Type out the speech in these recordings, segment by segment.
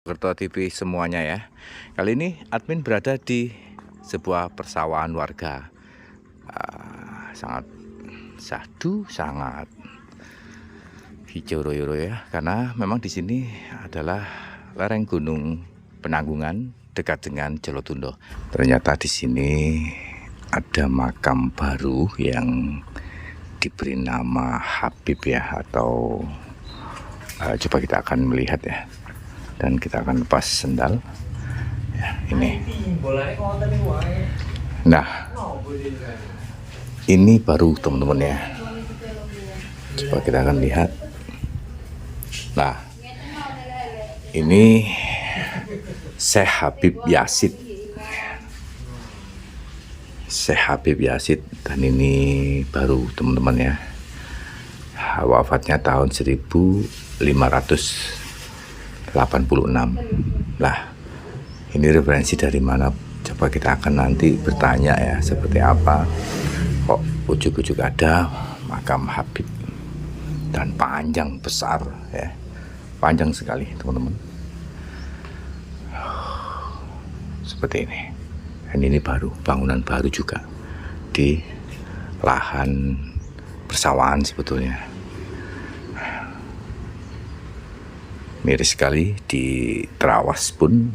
Kerto TV semuanya ya. Kali ini admin berada di sebuah persawahan warga. Sangat syahdu, sangat hijau royo-royo ya. Karena memang di sini adalah lereng gunung Penanggungan dekat dengan Jolotundo. Ternyata di sini ada makam baru yang diberi nama Habib ya, atau coba kita akan melihat ya. Dan kita akan lepas sendal ya, ini. Nah, ini baru teman-teman ya, coba kita akan lihat. Nah, ini Syekh Habib Yazid, Syekh Habib Yazid, dan ini baru teman-teman ya, wafatnya tahun 1586. Lah, ini referensi dari mana? Coba kita akan nanti bertanya ya, seperti apa kok ujuk-ujuk ada makam Habib, dan panjang besar ya, panjang sekali teman-teman, seperti ini. Dan ini baru, bangunan baru juga di lahan persawahan sebetulnya. Miris sekali, di Trawas pun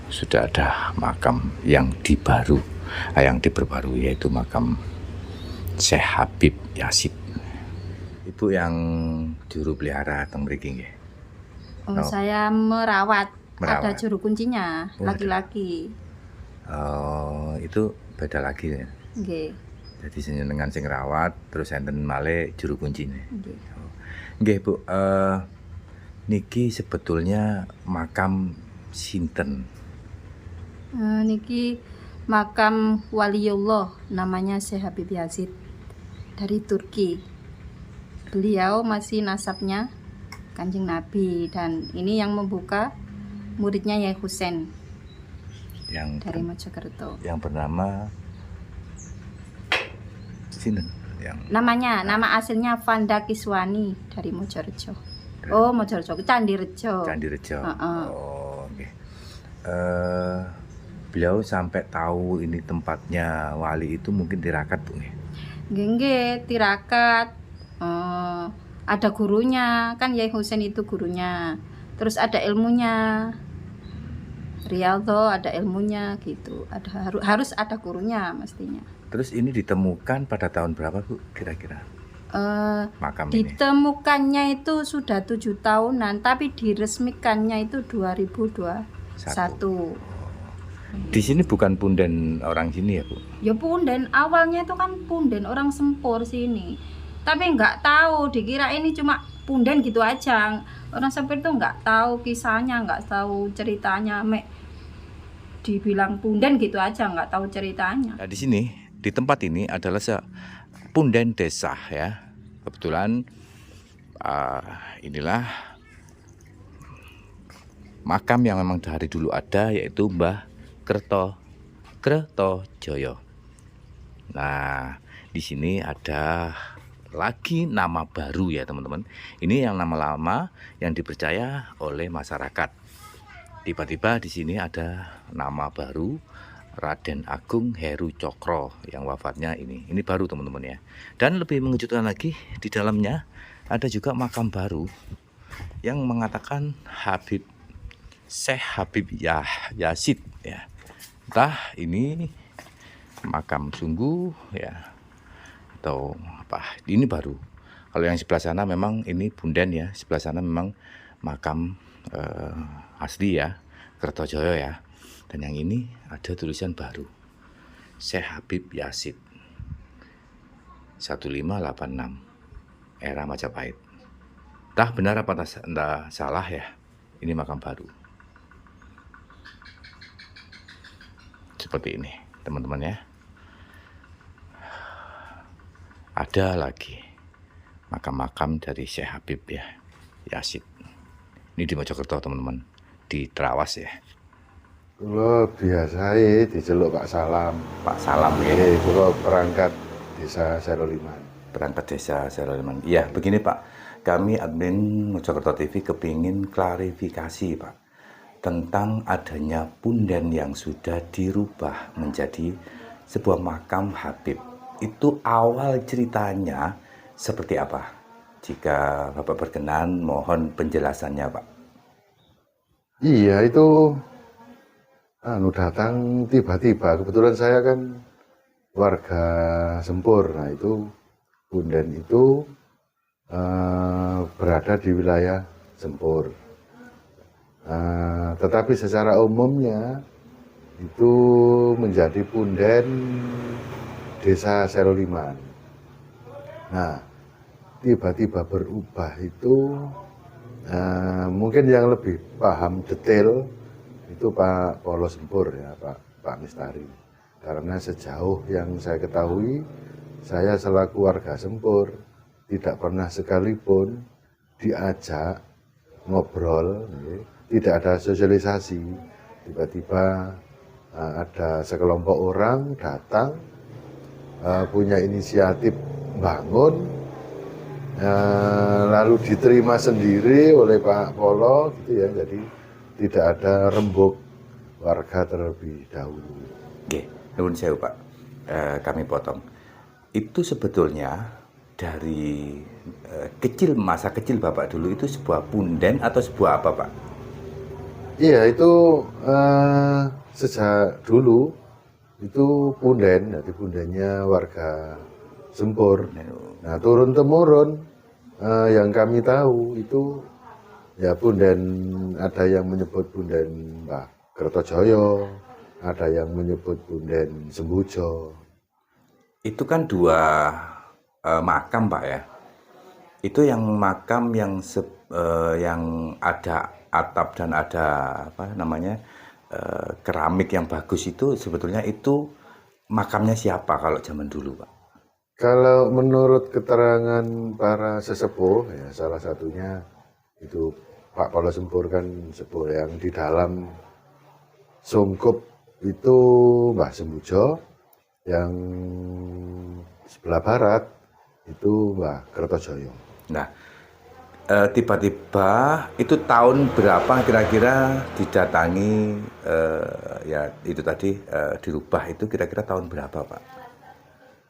sudah ada makam yang diperbarui, yaitu makam Syekh Habib Yazid. Ibu yang juru pelihara teng mriki nggih? Oh, saya merawat. Ada juru kuncinya, laki-laki. Itu beda lagi ya? Nggih. Jadi dengan sing rawat, terus enten malih juru kuncinya. Nggih. Nggih, Bu. Niki sebetulnya makam sinten? Niki makam waliullah, namanya Syekh Habib Yazid dari Turki. Beliau masih nasabnya Kanjeng Nabi, dan ini yang membuka muridnya Yai Husain yang dari Mojokerto. Yang bernama sinten? Nama aslinya Vanda Kiswani dari Mojorejo. Oh, Mojorejo, Candirejo. Candirejo. Oh, oke. Beliau sampai tahu ini tempatnya wali itu mungkin tirakat, Bu. Nggih, tirakat. Ada gurunya, kan Yai Husain itu gurunya. Terus ada ilmunya. Riyadho ada ilmunya gitu. Harus ada gurunya mestinya. Terus ini ditemukan pada tahun berapa, Bu, kira-kira? Makam ditemukannya ini itu sudah 7 tahunan, tapi diresmikannya itu 2021. Di sini bukan punden orang sini ya, Bu? Ya punden, awalnya itu kan punden orang Sempur sini, tapi nggak tahu, dikira ini cuma punden gitu aja. Orang Sempur itu nggak tahu kisahnya, nggak tahu ceritanya, dibilang punden gitu aja, nggak tahu ceritanya. Nah, di sini, di tempat ini adalah punden desa ya. Kebetulan inilah makam yang memang dari dulu ada, yaitu Mbah Kertojoyo. Nah, di sini ada lagi nama baru ya teman-teman. Ini yang nama lama yang dipercaya oleh masyarakat. Tiba-tiba di sini ada nama baru, Raden Agung Heru Cokro, yang wafatnya ini baru teman-teman ya. Dan lebih mengejutkan lagi, di dalamnya ada juga makam baru yang mengatakan Habib Syekh Habib Yazid ya. Entah ini makam sungguh ya atau apa. Ini baru. Kalau yang sebelah sana memang ini punden ya, sebelah sana memang makam asli ya, Kertojoyo ya. Dan yang ini ada tulisan baru, Syekh Habib Yazid 1586 era Majapahit. Entah benar apa entah salah ya, ini makam baru. Seperti ini teman-teman ya. Ada lagi makam-makam dari Syekh Habib ya, Yazid. Ini di Mojokerto teman-teman, di Trawas ya. Kulo biasa diceluk Pak Salam. Pak Salam ya. Kulo perangkat desa Seroliman. Perangkat desa Seroliman. Iya, begini Pak. kami admin Mojokerto TV kepingin klarifikasi Pak tentang adanya punden yang sudah dirubah menjadi sebuah makam Habib. Itu awal ceritanya seperti apa? Jika Bapak berkenan, mohon penjelasannya Pak. Iya, itu datang tiba-tiba. Kebetulan saya kan warga Sempur. Nah, itu punden itu berada di wilayah Sempur. Tetapi secara umumnya itu menjadi punden Desa Seroliman. Nah, tiba-tiba berubah itu mungkin yang lebih paham detail itu Pak Polo Sempur ya, Pak Mistari. Karena sejauh yang saya ketahui, saya selaku warga Sempur tidak pernah sekalipun diajak ngobrol, tidak ada sosialisasi. Tiba-tiba ada sekelompok orang datang, punya inisiatif bangun, lalu diterima sendiri oleh Pak Polo gitu ya. Jadi tidak ada rembuk warga terlebih dahulu. Oke, nuwun sewu Pak. Kami potong. Itu sebetulnya dari masa kecil Bapak dulu itu sebuah punden atau sebuah apa Pak? Iya, itu sejak dulu itu punden, jadi pundennya warga Sempur. Nah, turun-temurun yang kami tahu itu ya punden, ada yang menyebut punden Mbah Kertojoyo, ada yang menyebut punden Sembujo. Itu kan dua makam Pak ya. Itu yang makam yang ada atap dan ada apa namanya keramik yang bagus itu sebetulnya itu makamnya siapa kalau zaman dulu Pak? Kalau menurut keterangan para sesepuh ya, salah satunya itu Pak Polo Sempur kan sepuh, yang di dalam sungkup itu Mbah Sembujo, yang sebelah barat itu Mbah Kertojoyo. Nah, tiba-tiba itu tahun berapa kira-kira didatangi ya itu tadi dirubah itu kira-kira tahun berapa Pak?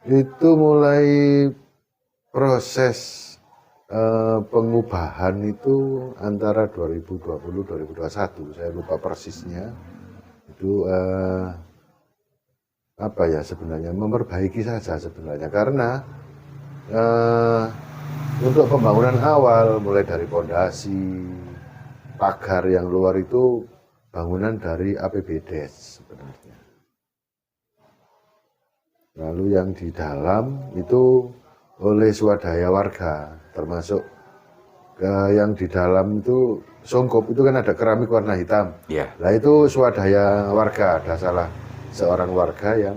Itu mulai proses pengubahan itu antara 2020-2021, saya lupa persisnya. Itu apa ya sebenarnya, memperbaiki saja sebenarnya, karena untuk pembangunan awal mulai dari pondasi, pagar yang luar itu bangunan dari APBDes sebenarnya. Lalu yang di dalam itu oleh swadaya warga, termasuk yang di dalam itu songkop itu kan ada keramik warna hitam. Yeah. Nah itu swadaya warga, ada salah seorang warga yang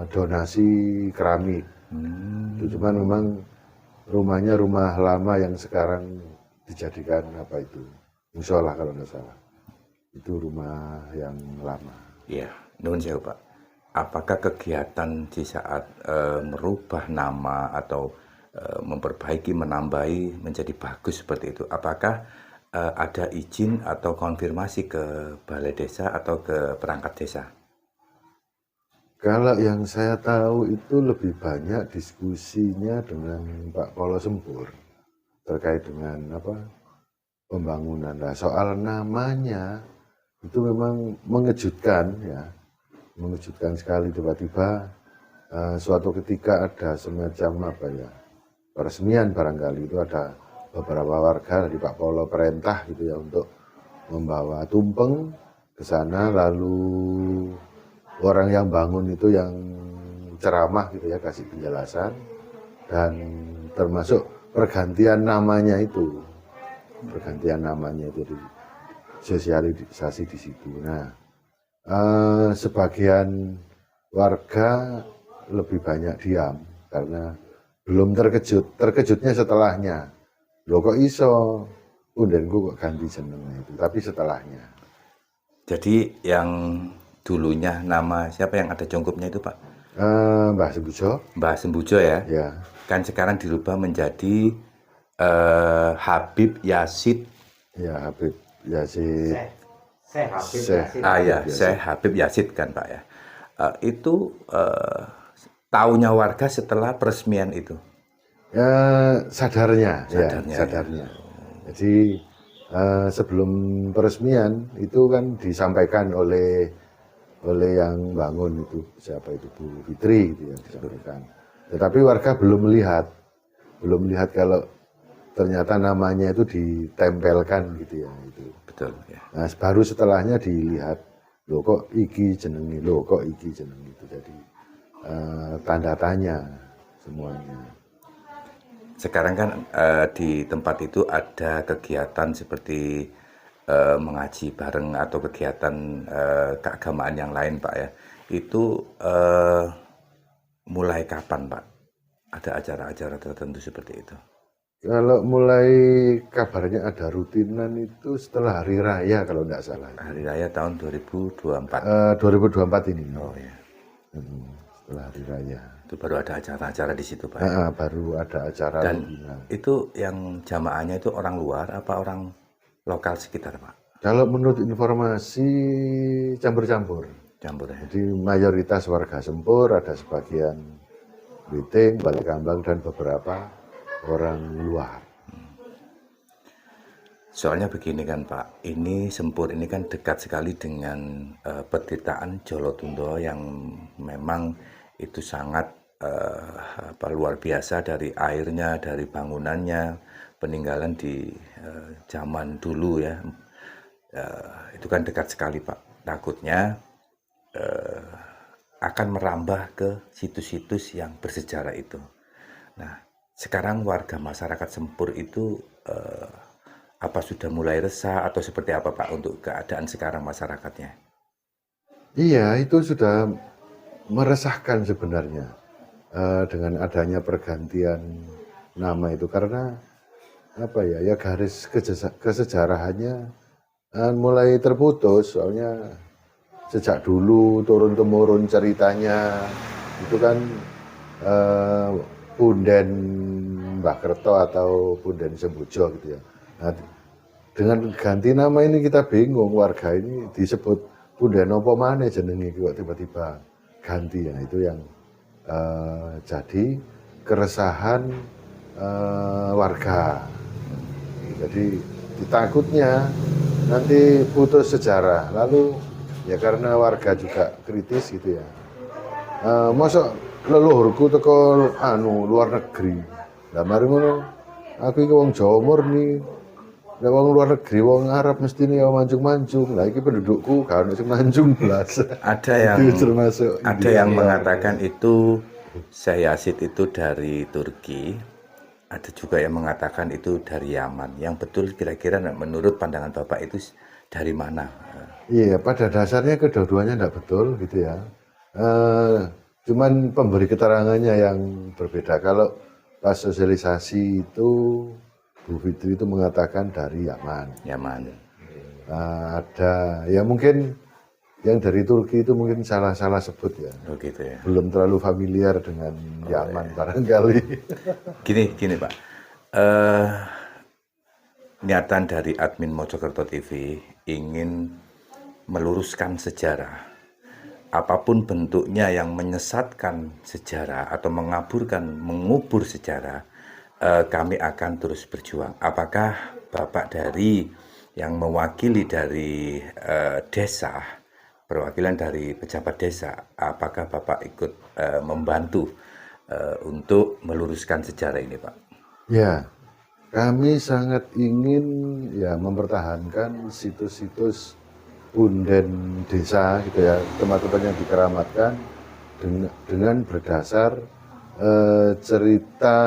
donasi keramik. Itu cuman memang rumahnya rumah lama yang sekarang dijadikan apa itu musola kalau nggak salah. Itu rumah yang lama. Iya, nuwun sewu Pak. Apakah kegiatan di saat merubah nama atau memperbaiki, menambahi menjadi bagus seperti itu, apakah ada izin atau konfirmasi ke balai desa atau ke perangkat desa? Kalau yang saya tahu itu lebih banyak diskusinya dengan Pak Polo Sempur terkait dengan apa pembangunan. Nah, soal namanya itu memang mengejutkan ya. Mengejutkan sekali, tiba-tiba suatu ketika ada semacam apa ya peresmian, barangkali itu ada beberapa warga dari Pak Polo perintah gitu ya untuk membawa tumpeng ke sana, lalu orang yang bangun itu yang ceramah gitu ya, kasih penjelasan, dan termasuk pergantian namanya itu sosialisasi di situ. Nah, sebagian warga lebih banyak diam karena belum terkejutnya setelahnya. Loh kok iso pundenku kok ganti jenengnya itu, tapi setelahnya. Jadi yang dulunya nama siapa yang ada jongkopnya itu Pak? Mbah Sembujo. Mbah Sembujo ya? Ya. Kan sekarang dirubah menjadi Habib Yazid. Ya, Habib Yazid. Syekh Habib Yazid kan Pak ya. Itu taunya warga setelah peresmian itu. Ya, sadarnya. Sadarnya. Jadi sebelum peresmian itu kan disampaikan oleh yang bangun itu, siapa itu, Bu Fitri gitu ya, disampaikan. Tetapi warga belum melihat kalau ternyata namanya itu ditempelkan gitu ya itu. Betul ya. Nah, baru setelahnya dilihat, loh kok iki jenengi itu. Jadi tanda tanya semuanya. Sekarang kan di tempat itu ada kegiatan seperti mengaji bareng atau kegiatan keagamaan yang lain Pak ya. Itu mulai kapan Pak? Ada acara-acara tertentu seperti itu? Kalau mulai kabarnya ada rutinan itu setelah Hari Raya kalau tidak salah. Hari Raya tahun 2024. 2024 ini. Oh ya. Setelah Hari Raya. Itu baru ada acara-acara di situ Pak. Baru ada acara. Dan rutinan. Itu yang jamaahnya itu orang luar apa orang lokal sekitar Pak? Kalau menurut informasi campur-campur. Campur ya. Jadi mayoritas warga Sempur, ada sebagian Bliting, Balikambang dan beberapa orang luar. Soalnya begini kan Pak, ini Sempur ini kan dekat sekali dengan penderitaan Jolotundo yang memang itu sangat luar biasa, dari airnya, dari bangunannya, peninggalan di zaman dulu ya. Itu kan dekat sekali Pak. Takutnya akan merambah ke situs-situs yang bersejarah itu. Nah, sekarang warga masyarakat Sempur itu apa sudah mulai resah atau seperti apa Pak untuk keadaan sekarang masyarakatnya? Iya, itu sudah meresahkan sebenarnya dengan adanya pergantian nama itu, karena apa ya garis kesejarahannya mulai terputus. Soalnya sejak dulu turun-temurun ceritanya itu kan Punden Mbah Kerto atau Punden Sembojo gitu ya. Nah, dengan ganti nama ini kita bingung, warga ini disebut Punden apa maneh jenenge kok tiba-tiba ganti ya. Itu yang jadi keresahan warga. Jadi ditakutnya nanti putus sejarah. Lalu ya karena warga juga kritis gitu ya. Masa leluhurku teko luar negeri. Lah mari ngono aku iki wong Jawa murni. Lah wong luar negeri, wong Arab mestine ya manjung-manjung. Lah iki pendudukku gak ono sing manjung blas. Ada yang mengatakan itu Syekh Yazid itu dari Turki. Ada juga yang mengatakan itu dari Yaman. Yang betul kira-kira menurut pandangan Bapak itu dari mana? Iya, pada dasarnya kedua-duanya tidak betul gitu ya. Cuman pemberi keterangannya yang berbeda. Kalau pas sosialisasi itu Bu Fitri itu mengatakan dari Yaman. Ada ya mungkin yang dari Turki itu mungkin salah sebut ya. Oh gitu ya. Belum terlalu familiar dengan Yaman barangkali. Gini Pak. Niatan dari admin Mojokerto TV ingin meluruskan sejarah. Apapun bentuknya yang menyesatkan sejarah atau mengubur sejarah, kami akan terus berjuang. Apakah Bapak dari yang mewakili dari desa, perwakilan dari pejabat desa, apakah Bapak ikut membantu untuk meluruskan sejarah ini Pak? Ya, kami sangat ingin ya mempertahankan situs-situs punden desa gitu ya, tempat-tempat yang dikeramatkan dengan berdasar cerita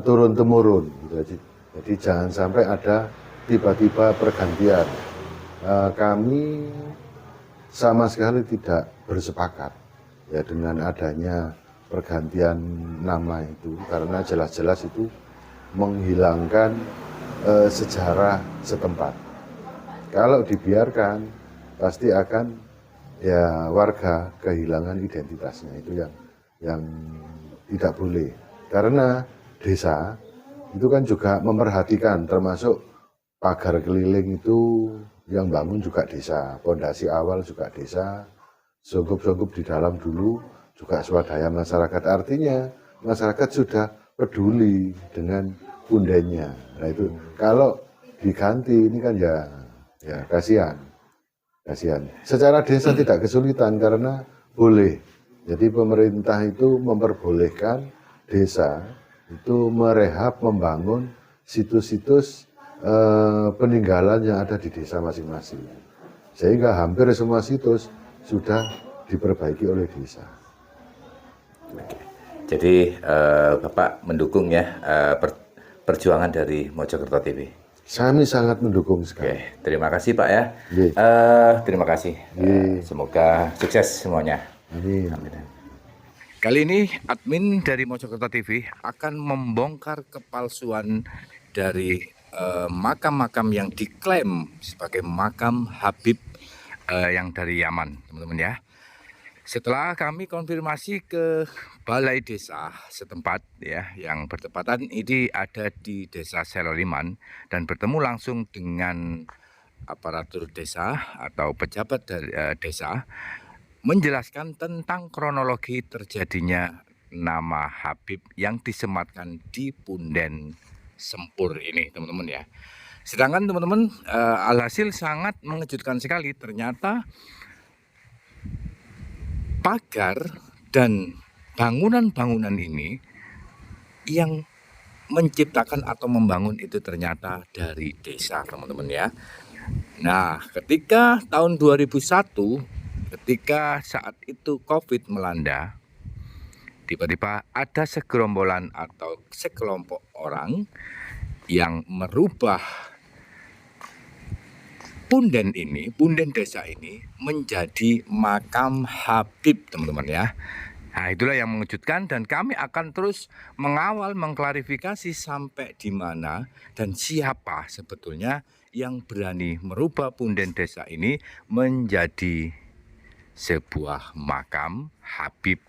turun-temurun gitu. Jadi jangan sampai ada tiba-tiba pergantian. Kami sama sekali tidak bersepakat ya dengan adanya pergantian nama itu, karena jelas-jelas itu menghilangkan sejarah setempat. Kalau dibiarkan pasti akan ya warga kehilangan identitasnya, itu yang tidak boleh. Karena desa itu kan juga memperhatikan, termasuk pagar keliling itu yang bangun juga desa, pondasi awal juga desa, sungkup-sungkup di dalam dulu juga swadaya masyarakat. Artinya masyarakat sudah peduli dengan pundennya. Nah itu kalau diganti ini kan ya kasihan. Secara desa tidak kesulitan karena boleh. Jadi pemerintah itu memperbolehkan desa itu merehab, membangun situs-situs peninggalan yang ada di desa masing-masing. Sehingga hampir semua situs sudah diperbaiki oleh desa. Jadi Bapak mendukung ya perjuangan dari Mojokerto TV. Kami sangat mendukung sekali. Oke, terima kasih Pak ya. Terima kasih. Semoga sukses semuanya. Amin. Kali ini admin dari Mojokerto TV akan membongkar kepalsuan dari makam-makam yang diklaim sebagai makam Habib yang dari Yaman, teman-teman ya. Setelah kami konfirmasi ke balai desa setempat ya, yang bertepatan ini ada di Desa Seloliman, dan bertemu langsung dengan aparatur desa atau pejabat dari desa, menjelaskan tentang kronologi terjadinya nama Habib yang disematkan di punden Sempur ini, teman-teman ya. Sedangkan teman-teman, alhasil sangat mengejutkan sekali, ternyata pagar dan bangunan-bangunan ini yang menciptakan atau membangun itu ternyata dari desa, teman-teman ya. Nah, ketika tahun 2001, ketika saat itu COVID melanda, tiba-tiba ada segerombolan atau sekelompok orang yang merubah punden desa ini menjadi makam Habib, teman-teman ya. Nah, itulah yang mengejutkan, dan kami akan terus mengawal, mengklarifikasi sampai di mana dan siapa sebetulnya yang berani merubah punden desa ini menjadi sebuah makam Habib